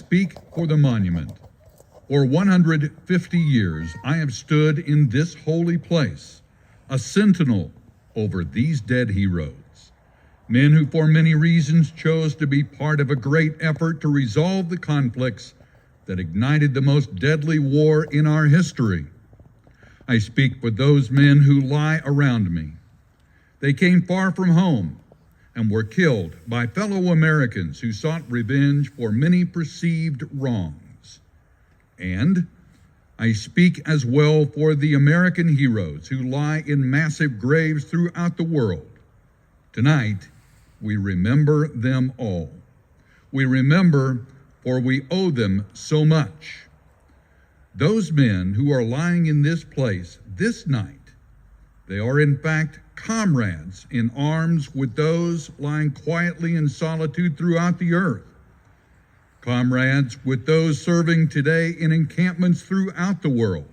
speak for the monument. For 150 years, I have stood in this holy place, a sentinel over these dead heroes, men who for many reasons chose to be part of a great effort to resolve the conflicts that ignited the most deadly war in our history. I speak for those men who lie around me. They came far from home and were killed by fellow Americans who sought revenge for many perceived wrongs. And I speak as well for the American heroes who lie in massive graves throughout the world. Tonight, we remember them all. We remember, for we owe them so much. Those men who are lying in this place this night, they are in fact comrades in arms with those lying quietly in solitude throughout the earth. Comrades with those serving today in encampments throughout the world.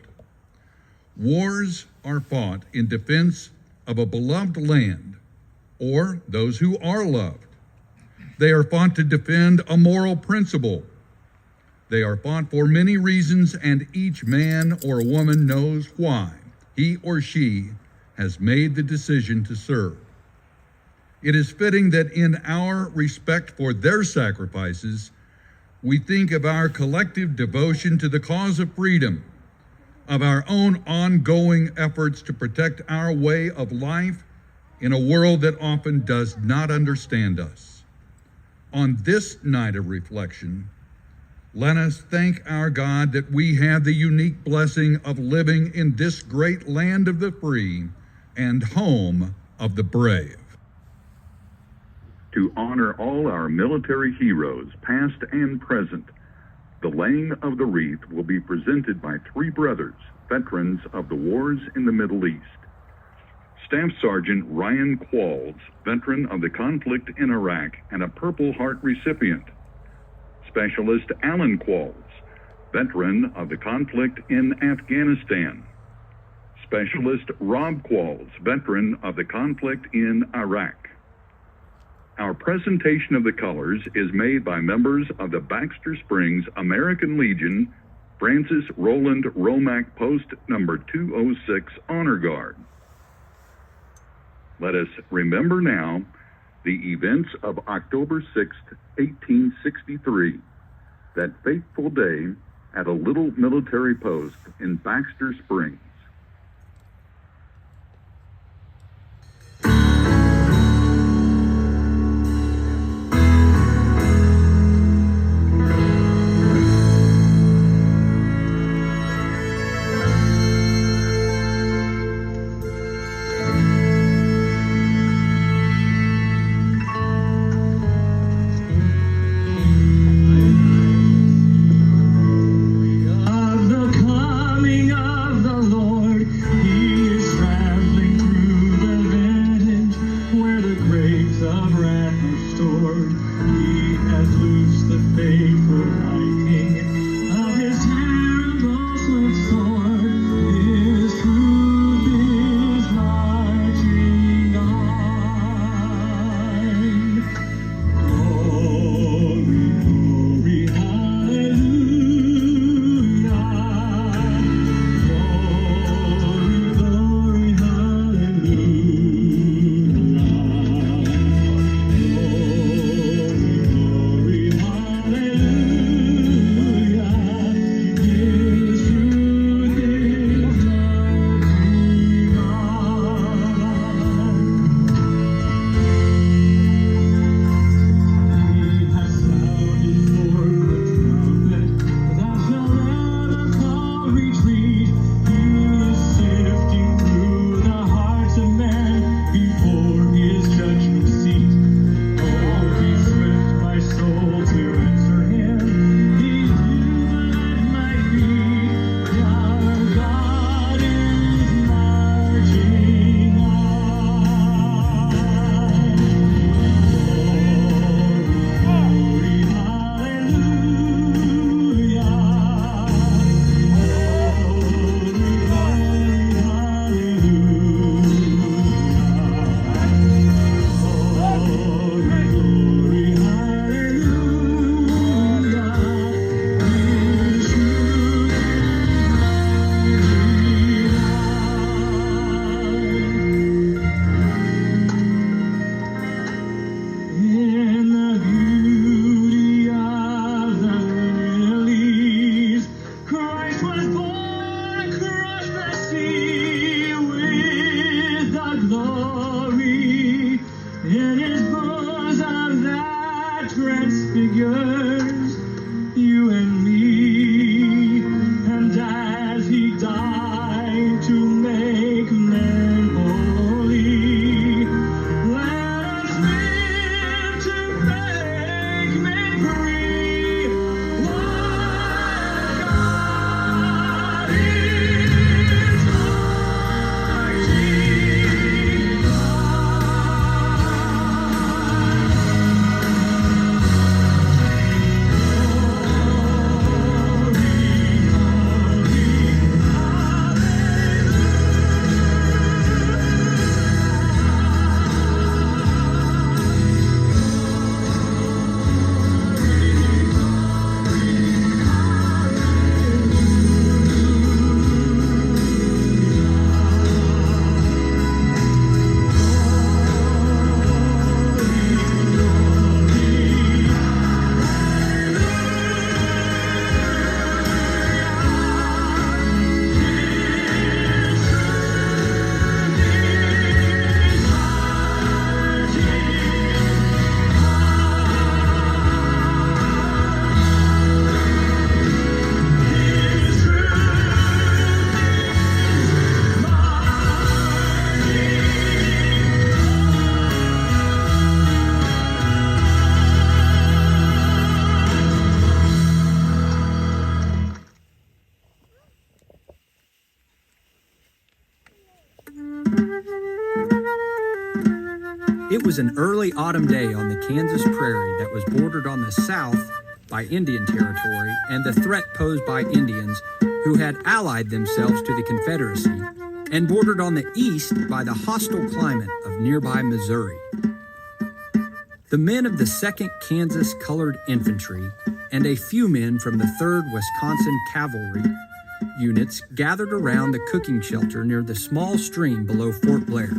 Wars are fought in defense of a beloved land or those who are loved. They are fought to defend a moral principle. They are fought for many reasons, and each man or woman knows why he or she has made the decision to serve. It is fitting that in our respect for their sacrifices, we think of our collective devotion to the cause of freedom, of our own ongoing efforts to protect our way of life in a world that often does not understand us. On this night of reflection, let us thank our God that we have the unique blessing of living in this great land of the free and home of the brave. To honor all our military heroes, past and present, the laying of the wreath will be presented by three brothers, veterans of the wars in the Middle East. Staff Sergeant Ryan Qualls, veteran of the conflict in Iraq and a Purple Heart recipient. Specialist Alan Qualls, veteran of the conflict in Afghanistan. Specialist Rob Qualls, veteran of the conflict in Iraq. Our presentation of the colors is made by members of the Baxter Springs American Legion, Francis Roland Romack Post number 206 Honor Guard. Let us remember now the events of October 6, 1863, that fateful day at a little military post in Baxter Springs. Of the coming of the Lord. It was an early autumn day on the Kansas prairie that was bordered on the south by Indian Territory and the threat posed by Indians who had allied themselves to the Confederacy, and bordered on the east by the hostile climate of nearby Missouri. The men of the 2nd Kansas Colored Infantry and a few men from the 3rd Wisconsin Cavalry units gathered around the cooking shelter near the small stream below Fort Blair.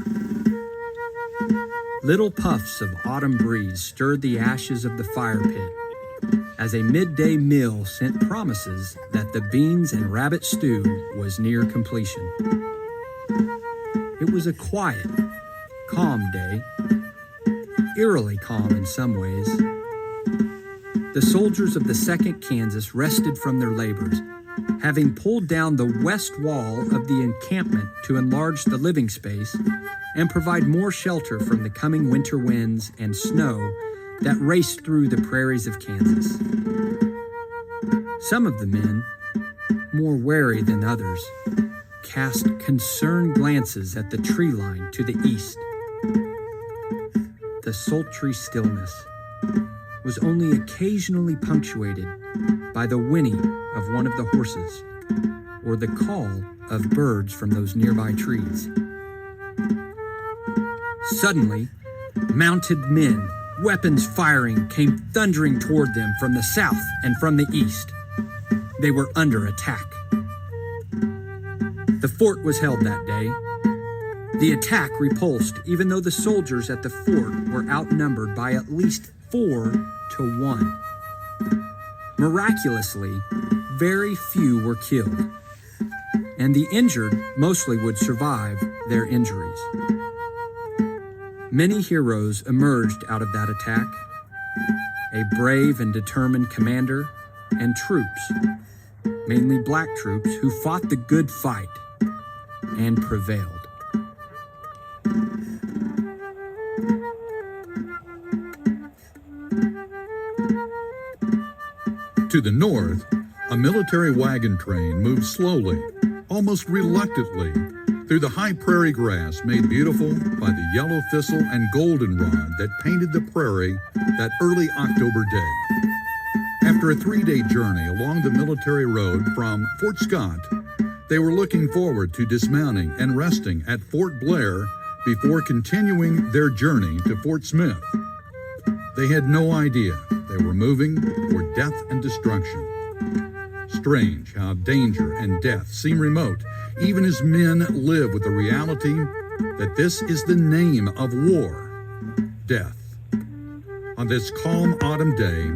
Little puffs of autumn breeze stirred the ashes of the fire pit as a midday meal sent promises that the beans and rabbit stew was near completion. It was a quiet, calm day, eerily calm in some ways. The soldiers of the 2nd Kansas rested from their labors, having pulled down the west wall of the encampment to enlarge the living space and provide more shelter from the coming winter winds and snow that raced through the prairies of Kansas. Some of the men, more wary than others, cast concerned glances at the tree line to the east. The sultry stillness was only occasionally punctuated by the whinny of one of the horses or the call of birds from those nearby trees. Suddenly, mounted men, weapons firing, came thundering toward them from the south and from the east. They were under attack. The fort was held that day. The attack repulsed, even though the soldiers at the fort were outnumbered by at least 4 to 1. Miraculously, very few were killed, and the injured mostly would survive their injuries. Many heroes emerged out of that attack, a brave and determined commander and troops, mainly black troops, who fought the good fight and prevailed. To the north, a military wagon train moved slowly, almost reluctantly, through the high prairie grass made beautiful by the yellow thistle and goldenrod that painted the prairie that early October day. After a 3-day journey along the military road from Fort Scott, they were looking forward to dismounting and resting at Fort Blair before continuing their journey to Fort Smith. They had no idea they were moving for death and destruction. Strange how danger and death seem remote, even as men live with the reality that this is the name of war, death. On this calm autumn day,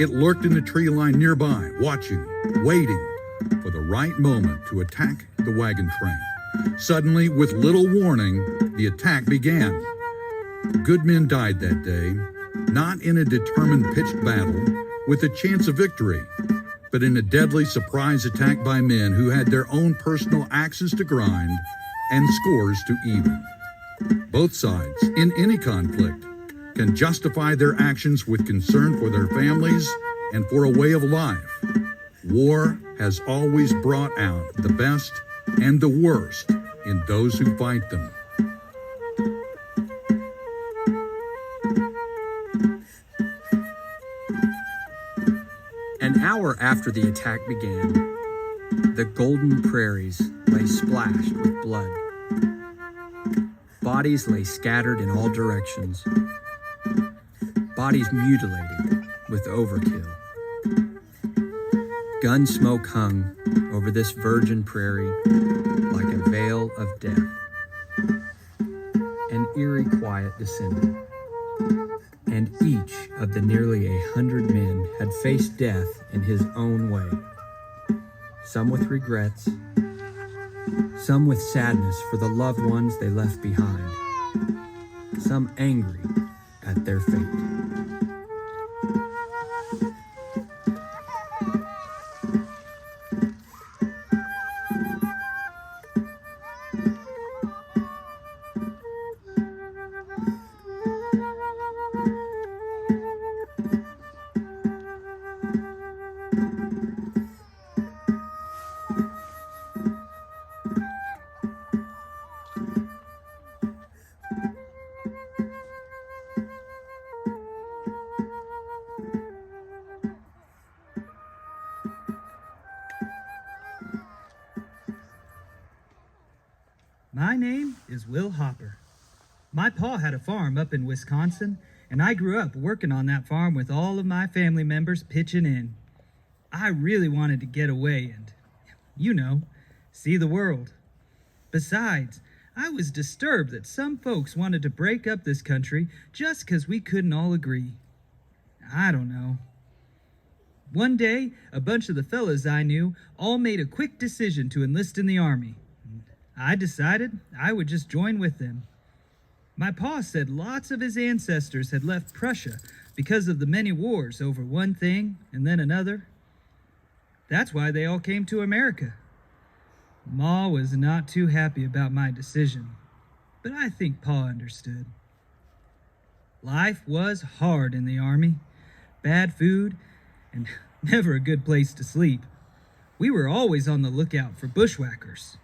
it lurked in the tree line nearby, watching, waiting for the right moment to attack the wagon train. Suddenly, with little warning, the attack began. Good men died that day, not in a determined pitched battle with a chance of victory, but in a deadly surprise attack by men who had their own personal axes to grind and scores to even. Both sides, in any conflict, can justify their actions with concern for their families and for a way of life. War has always brought out the best and the worst in those who fight them. An hour after the attack began, the golden prairies lay splashed with blood. Bodies lay scattered in all directions. Bodies mutilated with overkill. Gun smoke hung over this virgin prairie like a veil of death. An eerie quiet descended, and each of the nearly 100 men had faced death in his own way. Some with regrets, some with sadness for the loved ones they left behind, some angry at their fate. My name is Will Hopper. My pa had a farm up in Wisconsin, and I grew up working on that farm with all of my family members pitching in. I really wanted to get away and, see the world. Besides, I was disturbed that some folks wanted to break up this country just 'cause we couldn't all agree. I don't know. One day, a bunch of the fellas I knew all made a quick decision to enlist in the army. I decided I would just join with them. My pa said lots of his ancestors had left Prussia because of the many wars over one thing and then another. That's why they all came to America. Ma was not too happy about my decision, but I think Pa understood. Life was hard in the army. Bad food, and never a good place to sleep. We were always on the lookout for bushwhackers.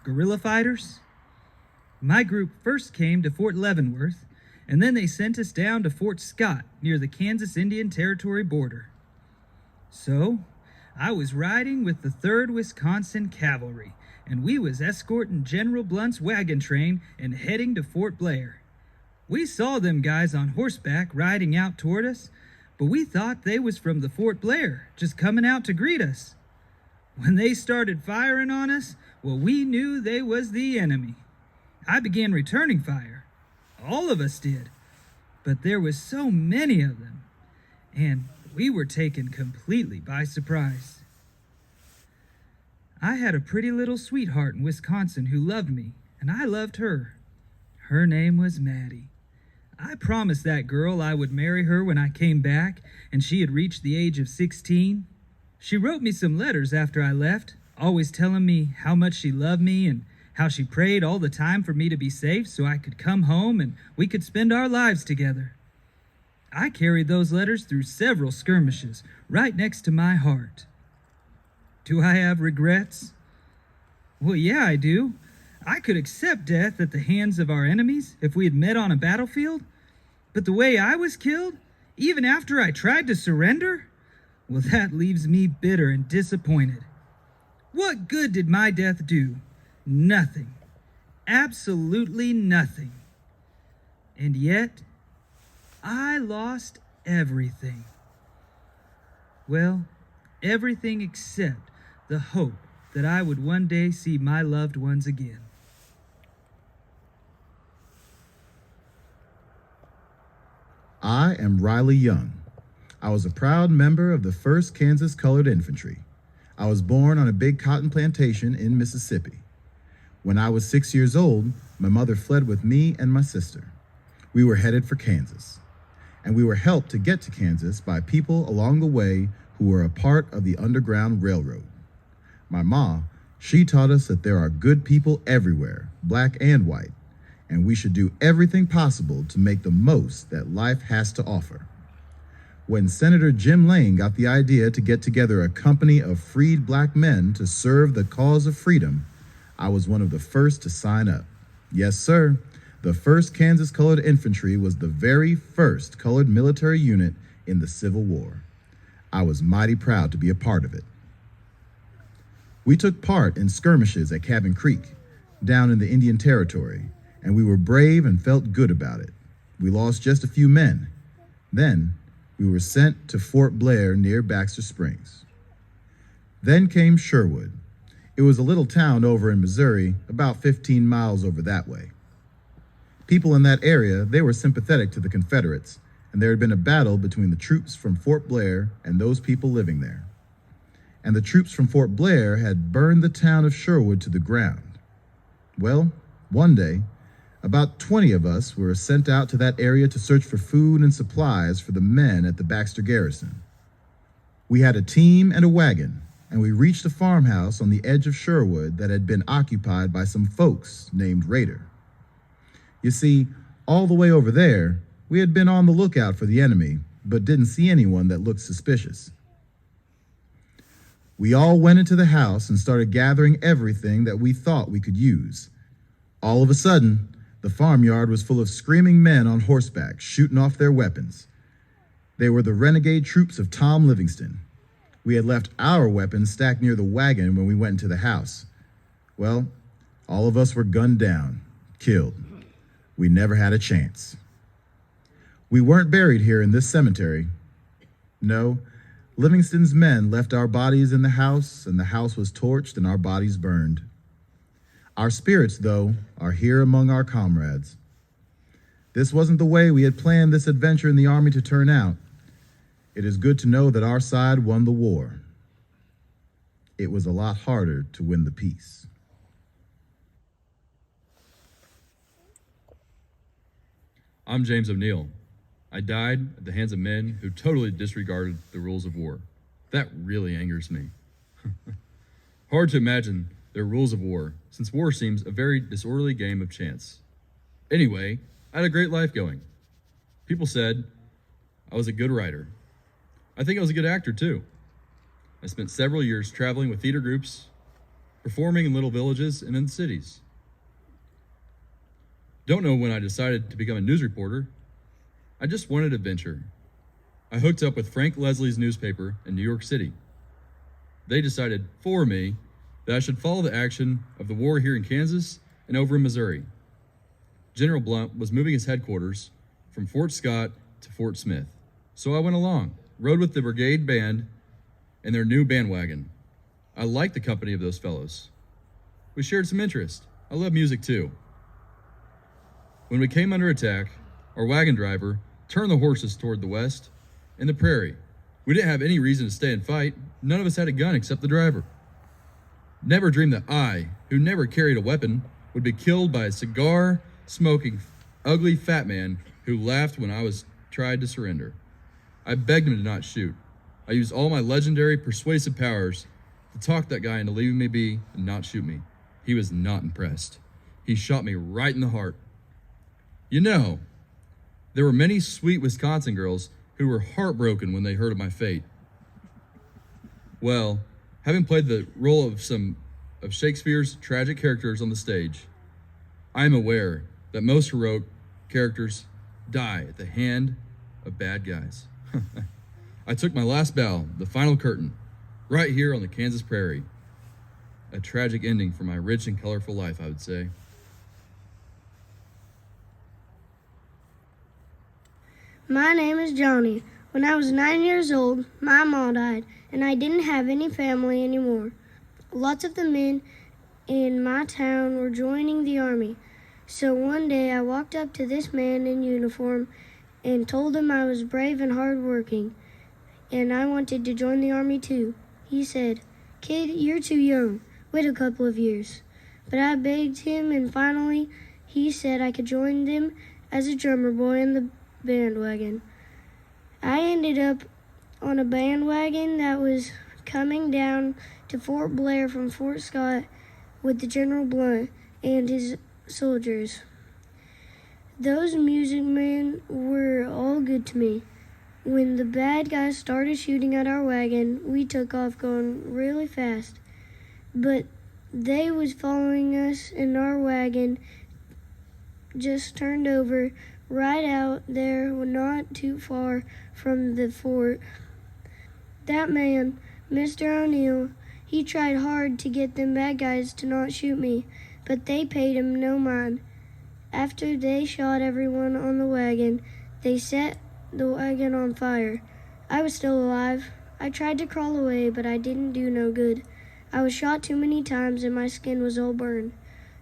Guerrilla fighters. My group first came to Fort Leavenworth, and then they sent us down to Fort Scott near the Kansas Indian Territory border. So, I was riding with the 3rd Wisconsin Cavalry, and we was escorting General Blunt's wagon train and heading to Fort Blair. We saw them guys on horseback riding out toward us, but we thought they was from the Fort Blair, just coming out to greet us. When they started firing on us, well, we knew they was the enemy. I began returning fire. All of us did. But there was so many of them, and we were taken completely by surprise. I had a pretty little sweetheart in Wisconsin who loved me, and I loved her. Her name was Maddie. I promised that girl I would marry her when I came back, and she had reached the age of 16. She wrote me some letters after I left, always telling me how much she loved me and how she prayed all the time for me to be safe so I could come home and we could spend our lives together. I carried those letters through several skirmishes right next to my heart. Do I have regrets? Well, yeah, I do. I could accept death at the hands of our enemies if we had met on a battlefield, but the way I was killed, even after I tried to surrender, well, that leaves me bitter and disappointed. What good did my death do? Nothing. Absolutely nothing. And yet, I lost everything. Well, everything except the hope that I would one day see my loved ones again. I am Riley Young. I was a proud member of the 1st Kansas Colored Infantry. I was born on a big cotton plantation in Mississippi. When I was 6 years old, my mother fled with me and my sister. We were headed for Kansas, and we were helped to get to Kansas by people along the way who were a part of the Underground Railroad. My ma, she taught us that there are good people everywhere, black and white, and we should do everything possible to make the most that life has to offer. When Senator Jim Lane got the idea to get together a company of freed black men to serve the cause of freedom, I was one of the first to sign up. Yes, sir. The 1st Kansas Colored Infantry was the very first colored military unit in the Civil War. I was mighty proud to be a part of it. We took part in skirmishes at Cabin Creek, down in the Indian Territory, and we were brave and felt good about it. We lost just a few men. Then, we were sent to Fort Blair near Baxter Springs. Then came Sherwood. It was a little town over in Missouri, about 15 miles over that way. People in that area, they were sympathetic to the Confederates, and there had been a battle between the troops from Fort Blair and those people living there. And the troops from Fort Blair had burned the town of Sherwood to the ground. Well, one day, about 20 of us were sent out to that area to search for food and supplies for the men at the Baxter garrison. We had a team and a wagon, and we reached a farmhouse on the edge of Sherwood that had been occupied by some folks named Raider. You see, all the way over there, we had been on the lookout for the enemy, but didn't see anyone that looked suspicious. We all went into the house and started gathering everything that we thought we could use. All of a sudden, the farmyard was full of screaming men on horseback, shooting off their weapons. They were the renegade troops of Tom Livingston. We had left our weapons stacked near the wagon when we went into the house. Well, All of us were gunned down, killed. We never had a chance. We weren't buried here in this cemetery. No, Livingston's men left our bodies in the house, and the house was torched and our bodies burned. Our spirits, though, are here among our comrades. This wasn't the way we had planned this adventure in the Army to turn out. It is good to know that our side won the war. It was a lot harder to win the peace. I'm James O'Neill. I died at the hands of men who totally disregarded the rules of war. That really angers me. Hard to imagine their rules of war, since war seems a very disorderly game of chance. Anyway, I had a great life going. People said I was a good writer. I think I was a good actor too. I spent several years traveling with theater groups, performing in little villages and in cities. Don't know when I decided to become a news reporter. I just wanted adventure. I hooked up with Frank Leslie's newspaper in New York City. They decided for me that I should follow the action of the war here in Kansas and over in Missouri. General Blunt was moving his headquarters from Fort Scott to Fort Smith. So I went along, rode with the brigade band and their new bandwagon. I liked the company of those fellows. We shared some interest. I love music too. When we came under attack, our wagon driver turned the horses toward the west and the prairie. We didn't have any reason to stay and fight. None of us had a gun except the driver. Never dreamed that I, who never carried a weapon, would be killed by a cigar-smoking, ugly fat man who laughed when I was tried to surrender. I begged him to not shoot. I used all my legendary persuasive powers to talk that guy into leaving me be and not shoot me. He was not impressed. He shot me right in the heart. You know, there were many sweet Wisconsin girls who were heartbroken when they heard of my fate. Well, having played the role of some of Shakespeare's tragic characters on the stage, I am aware that most heroic characters die at the hand of bad guys. I took my last bow, the final curtain, right here on the Kansas prairie. A tragic ending for my rich and colorful life, I would say. My name is Johnny. When I was 9 years old, my mom died, and I didn't have any family anymore. Lots of the men in my town were joining the army. So one day I walked up to this man in uniform and told him I was brave and hardworking, and I wanted to join the army too. He said, "Kid, you're too young. Wait a couple of years." But I begged him, and finally he said I could join them as a drummer boy in the bandwagon. I ended up on a bandwagon that was coming down to Fort Blair from Fort Scott with the General Blunt and his soldiers. Those music men were all good to me. When the bad guys started shooting at our wagon, we took off going really fast. But they was following us, and our wagon just turned over right out there, not too far from the fort. That man, Mr. O'Neill, he tried hard to get them bad guys to not shoot me, but they paid him no mind. After they shot everyone on the wagon, they set the wagon on fire. I was still alive. I tried to crawl away, but I didn't do no good. I was shot too many times and my skin was all burned.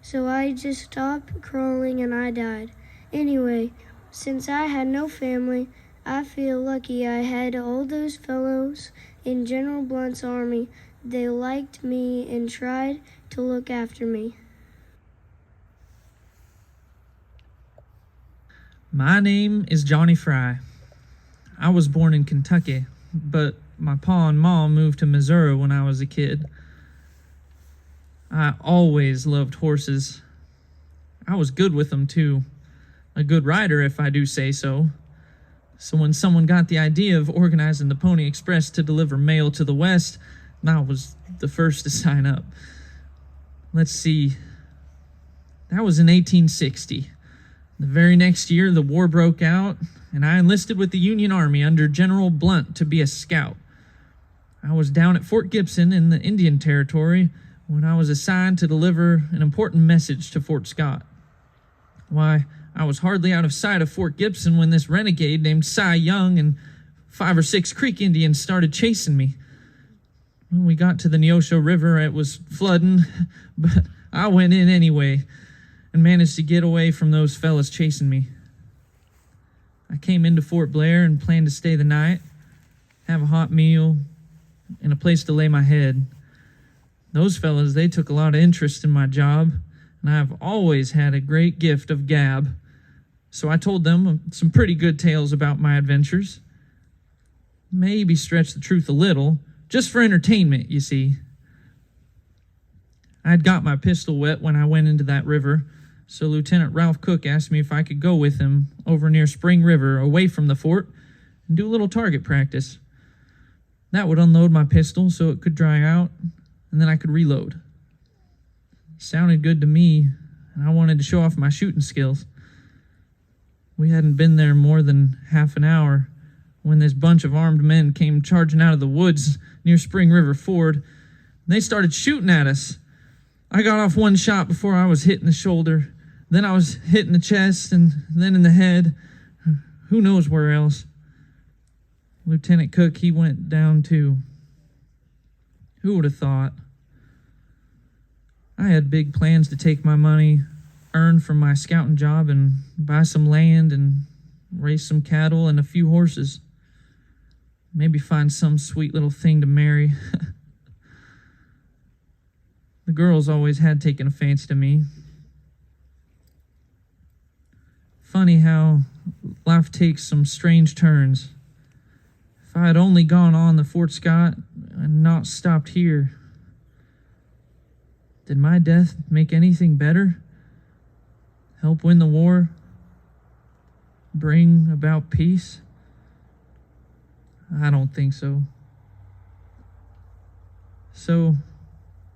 So I just stopped crawling and I died. Anyway, since I had no family, I feel lucky I had all those fellows in General Blunt's army. They liked me and tried to look after me. My name is Johnny Fry. I was born in Kentucky, but my pa and ma moved to Missouri when I was a kid. I always loved horses. I was good with them too. A good rider, if I do say so. So when someone got the idea of organizing the Pony Express to deliver mail to the West, I was the first to sign up. Let's see. That was in 1860. The very next year, the war broke out, and I enlisted with the Union Army under General Blunt to be a scout. I was down at Fort Gibson in the Indian Territory when I was assigned to deliver an important message to Fort Scott. Why, I was hardly out of sight of Fort Gibson when this renegade named Cy Young and 5 or 6 Creek Indians started chasing me. When we got to the Neosho River, it was flooding, but I went in anyway and managed to get away from those fellas chasing me. I came into Fort Blair and planned to stay the night, have a hot meal, and a place to lay my head. Those fellas, they took a lot of interest in my job, and I've always had a great gift of gab. So I told them some pretty good tales about my adventures. Maybe stretch the truth a little, just for entertainment, you see. I had got my pistol wet when I went into that river, so Lieutenant Ralph Cook asked me if I could go with him over near Spring River, away from the fort, and do a little target practice. That would unload my pistol so it could dry out, and then I could reload. Sounded good to me, and I wanted to show off my shooting skills. We hadn't been there more than half an hour when this bunch of armed men came charging out of the woods near Spring River Ford, and they started shooting at us. I got off one shot before I was hit in the shoulder, then I was hit in the chest, and then in the head. Who knows where else? Lieutenant Cook, he went down too. Who would have thought? I had big plans to take my money earned from my scouting job and buy some land and raise some cattle and a few horses. Maybe find some sweet little thing to marry. The girls always had taken a fancy to me. Funny how life takes some strange turns. If I had only gone on to Fort Scott and not stopped here, did my death make anything better? Help win the war? Bring about peace? I don't think so. So,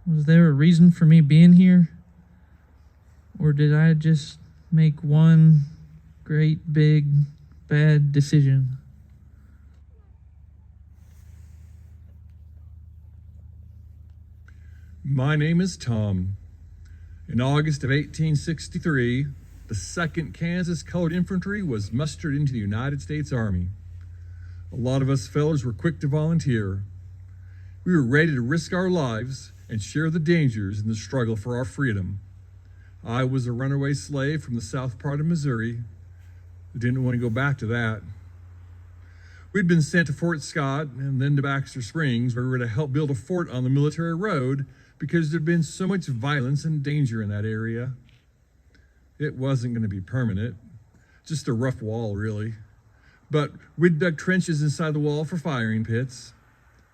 was there a reason for me being here? Or did I just make one great big bad decision? My name is Tom. In August of 1863, the 2nd Kansas Colored Infantry was mustered into the United States Army. A lot of us fellows were quick to volunteer. We were ready to risk our lives and share the dangers in the struggle for our freedom. I was a runaway slave from the south part of Missouri. I didn't want to go back to that. We'd been sent to Fort Scott and then to Baxter Springs, where we were to help build a fort on the military road because there'd been so much violence and danger in that area. It wasn't going to be permanent, just a rough wall, really. But we'd dug trenches inside the wall for firing pits,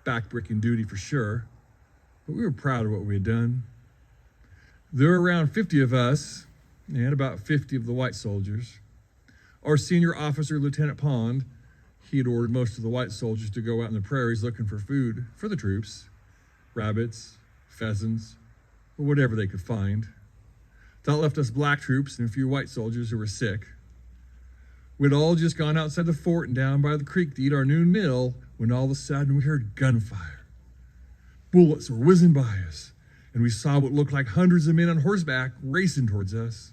backbricking duty for sure. But we were proud of what we had done. There were around 50 of us and about 50 of the white soldiers. Our senior officer, Lieutenant Pond, he had ordered most of the white soldiers to go out in the prairies looking for food for the troops, rabbits, pheasants, or whatever they could find. That left us black troops and a few white soldiers who were sick. We'd all just gone outside the fort and down by the creek to eat our noon meal when all of a sudden we heard gunfire. Bullets were whizzing by us, and we saw what looked like hundreds of men on horseback racing towards us.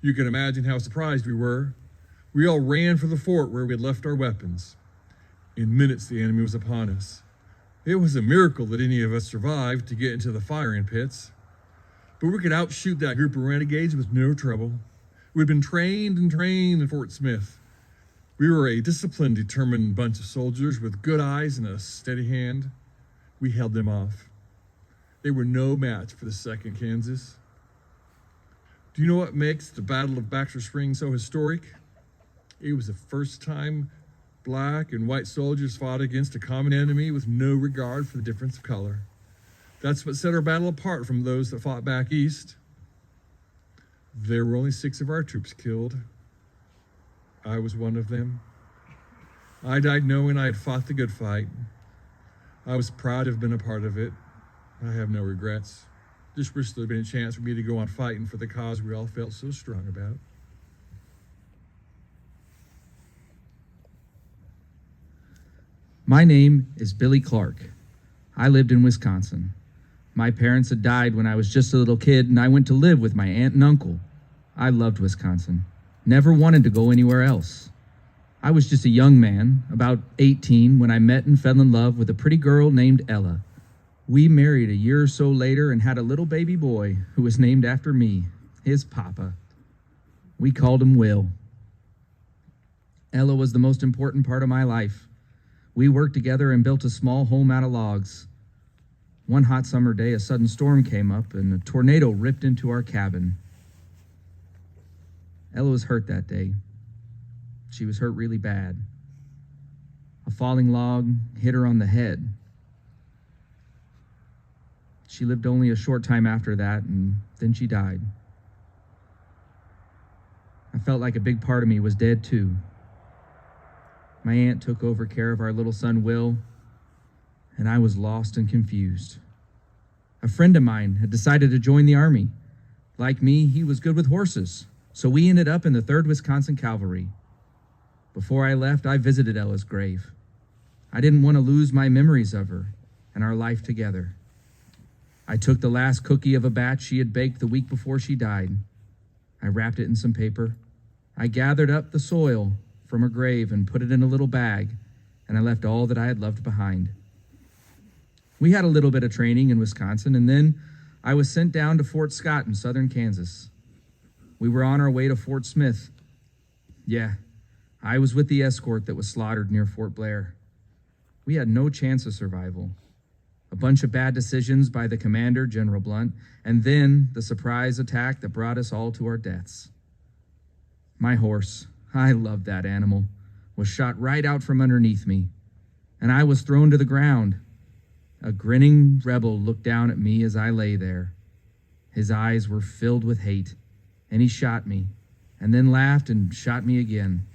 You can imagine how surprised we were. We all ran for the fort where we had left our weapons. In minutes, the enemy was upon us. It was a miracle that any of us survived to get into the firing pits. But we could outshoot that group of renegades with no trouble. We'd been trained in Fort Smith. We were a disciplined, determined bunch of soldiers with good eyes and a steady hand. We held them off. They were no match for the 2nd Kansas. Do you know what makes the Battle of Baxter Springs so historic? It was the first time black and white soldiers fought against a common enemy with no regard for the difference of color. That's what set our battle apart from those that fought back east. There were only 6 of our troops killed. I was one of them. I died knowing I had fought the good fight. I was proud to have been a part of it. I have no regrets. Just wish there had been a chance for me to go on fighting for the cause we all felt so strong about. My name is Billy Clark. I lived in Wisconsin. My parents had died when I was just a little kid, and I went to live with my aunt and uncle. I loved Wisconsin. Never wanted to go anywhere else. I was just a young man, about 18, when I met and fell in love with a pretty girl named Ella. We married a year or so later and had a little baby boy who was named after me, his papa. We called him Will. Ella was the most important part of my life. We worked together and built a small home out of logs. One hot summer day, a sudden storm came up and a tornado ripped into our cabin. Ella was hurt that day. She was hurt really bad. A falling log hit her on the head. She lived only a short time after that, and then she died. I felt like a big part of me was dead too. My aunt took over care of our little son, Will, and I was lost and confused. A friend of mine had decided to join the Army. Like me, he was good with horses, so we ended up in the 3rd Wisconsin Cavalry. Before I left, I visited Ella's grave. I didn't want to lose my memories of her and our life together. I took the last cookie of a batch she had baked the week before she died. I wrapped it in some paper. I gathered up the soil from her grave and put it in a little bag, and I left all that I had loved behind. We had a little bit of training in Wisconsin, and then I was sent down to Fort Scott in southern Kansas. We were on our way to Fort Smith. Yeah, I was with the escort that was slaughtered near Fort Blair. We had no chance of survival. A bunch of bad decisions by the commander, General Blunt, and then the surprise attack that brought us all to our deaths. My horse, I loved that animal, was shot right out from underneath me, and I was thrown to the ground. A grinning rebel looked down at me as I lay there. His eyes were filled with hate, and he shot me, and then laughed and shot me again.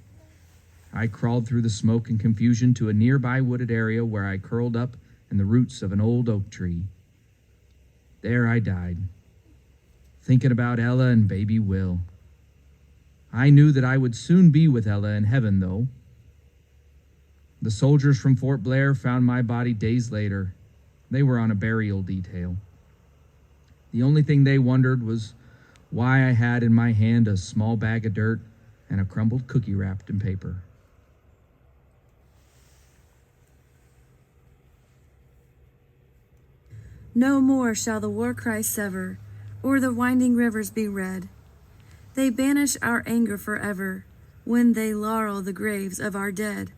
I crawled through the smoke and confusion to a nearby wooded area where I curled up in the roots of an old oak tree. There I died, thinking about Ella and baby Will. I knew that I would soon be with Ella in heaven, though. The soldiers from Fort Blair found my body days later. They were on a burial detail. The only thing they wondered was why I had in my hand a small bag of dirt and a crumbled cookie wrapped in paper. No more shall the war cry sever, or the winding rivers be red. They banish our anger forever, when they laurel the graves of our dead.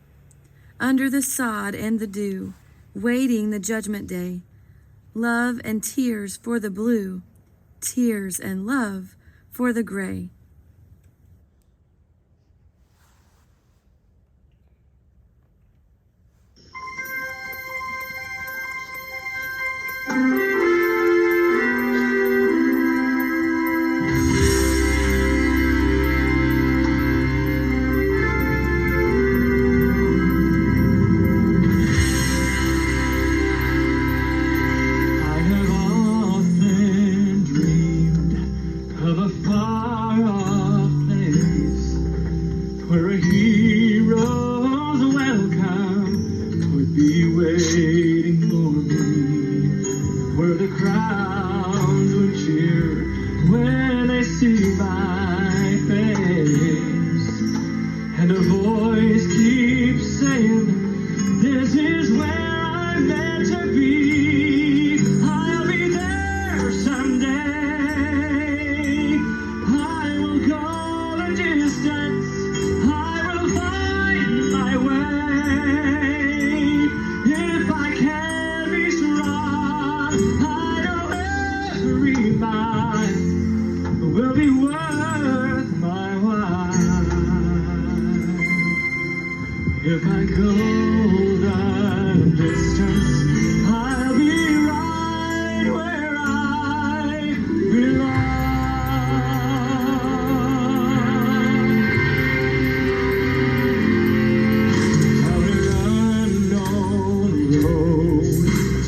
Under the sod and the dew, waiting the judgment day, love and tears for the blue, tears and love for the gray.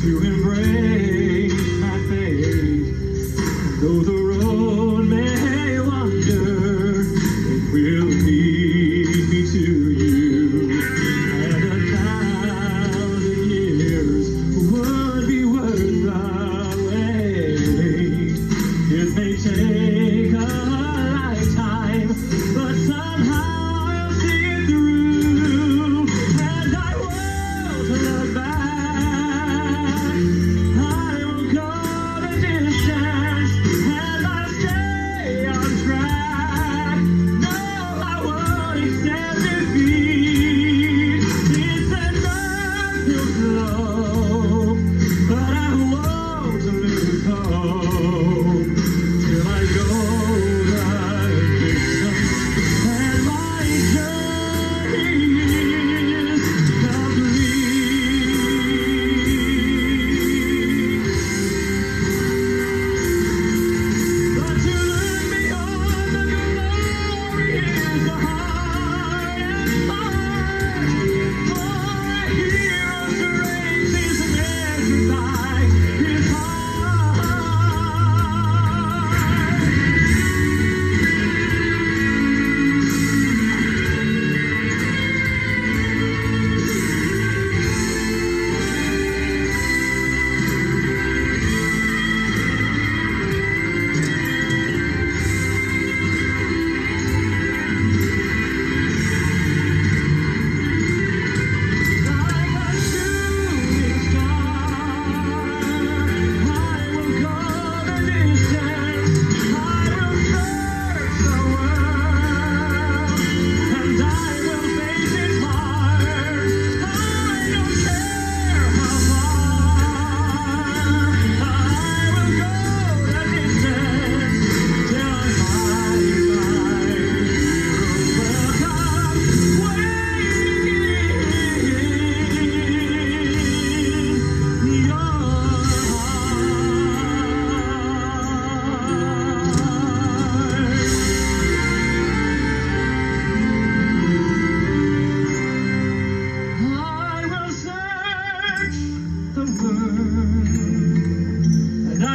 To embrace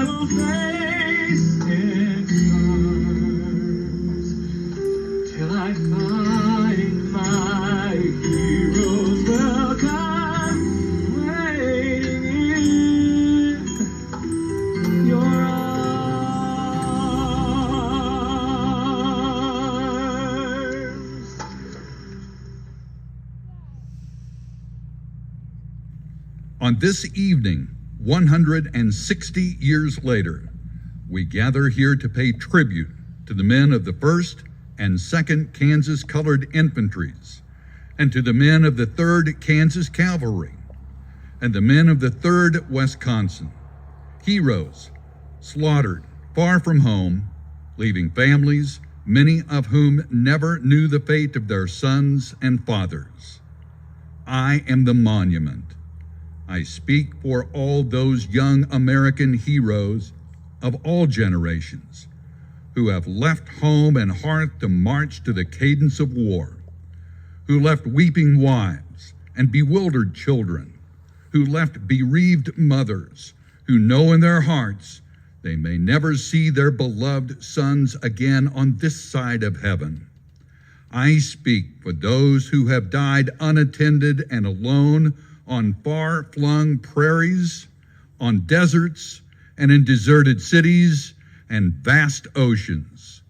I will face its scars till I find my heroes will come waiting in your arms. On this evening, 160 years later, we gather here to pay tribute to the men of the 1st and 2nd Kansas Colored Infantries, and to the men of the 3rd Kansas Cavalry, and the men of the 3rd Wisconsin, heroes slaughtered far from home, leaving families, many of whom never knew the fate of their sons and fathers. I am the monument. I speak for all those young American heroes of all generations who have left home and hearth to march to the cadence of war, who left weeping wives and bewildered children, who left bereaved mothers, who know in their hearts they may never see their beloved sons again on this side of heaven. I speak for those who have died unattended and alone on far-flung prairies, on deserts, and in deserted cities and vast oceans.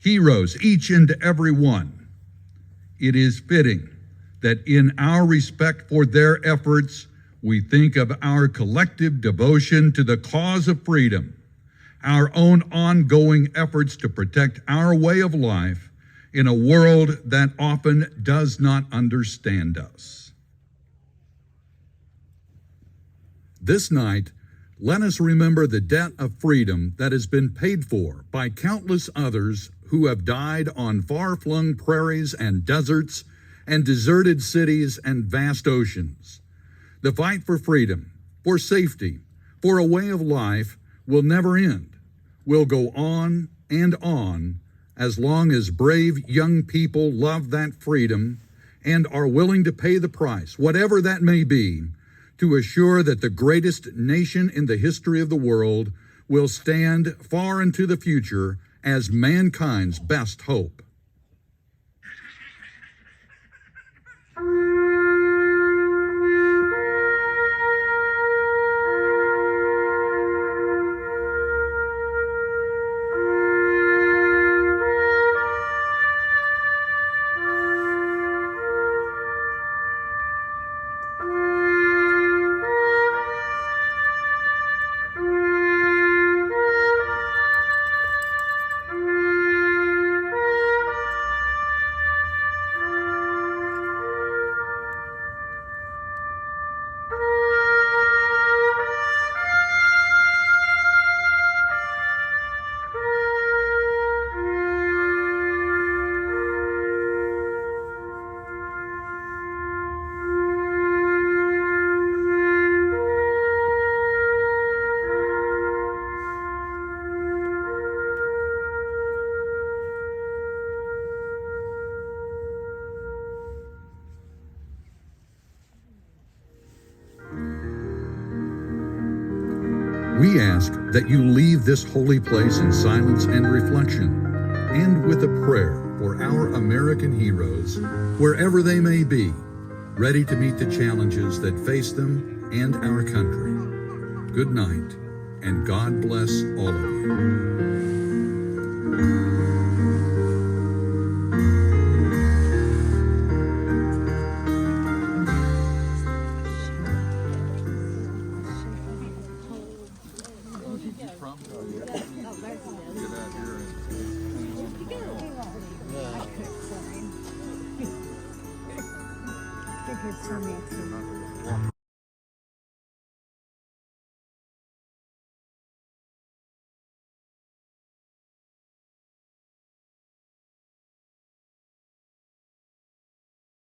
Heroes, each and every one. It is fitting that in our respect for their efforts, we think of our collective devotion to the cause of freedom, our own ongoing efforts to protect our way of life in a world that often does not understand us. This night, let us remember the debt of freedom that has been paid for by countless others who have died on far-flung prairies and deserts and deserted cities and vast oceans. The fight for freedom, for safety, for a way of life will never end, will go on and on as long as brave young people love that freedom and are willing to pay the price, whatever that may be, to assure that the greatest nation in the history of the world will stand far into the future as mankind's best hope. We ask that you leave this holy place in silence and reflection, and with a prayer for our American heroes, wherever they may be, ready to meet the challenges that face them and our country. Good night, and God bless all of you. Good for me.